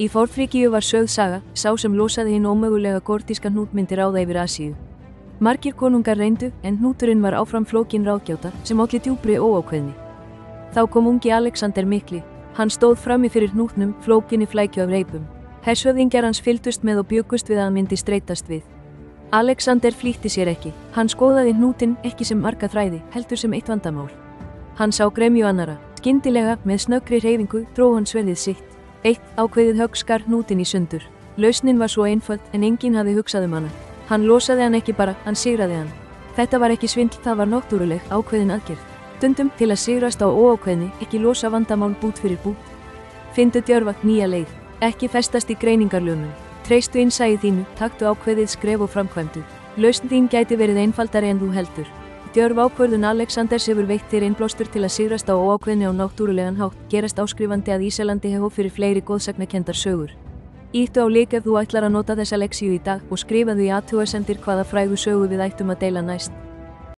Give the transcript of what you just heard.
Í Fornfríkíu var sögð saga, sá sem losaði hinn ómögulega gordíska hnút myndi ráða yfir Asíu. Margir konungar reyndu, en hnúturinn var áfram flókin ráðgjáta sem olli djúpri óákveðni. Þá kom ungi Alexander mikli. Hann stóð frammi fyrir hnútnum, flókinni flækju af reipum. Hershöfðingjar hans fylgdust með og bjuggust við að hann myndi streitast við. Alexander flýtti sér ekki. Hann skoðaði hnútinn ekki sem marga þræði, heldur sem eitt vandamál. Hann sá gremju annara. Skyndilega, með snöggri hreyfingu, dró hann sverðið sitt. Eitt ákveðið högg skar hnútinn í sundur. Lausnin var svo einföld, en enginn hafði hugsað hana. Hann losaði hann ekki bara, hann sigraði hann. Þetta var ekki svindl, það var náttúruleg, ákveðin aðgerð. Stundum til að sigrast á óákveðni, ekki losa vandamál bút fyrir bút. Finndu djörfa, nýja leið. Ekki festast í greiningarlömun. Treystu innsæi þínu, taktu ákveðið skref og framkvæmdu. Lausn þín gæti verið einfaldari en þú heldur. Djörf ákvörðun Alexanders hefur veitt þér innblástur til að sigrast á óákveðni á náttúrulegan hátt, gerast áskrifandi að Íselandi hefur fyrir fleiri góðsagnakendar sögur. Íttu á lík ef þú ætlar að nota þessa lexíu í dag og skrifaðu í athugasemdir hvaða frægu sögu við ættum að deila næst.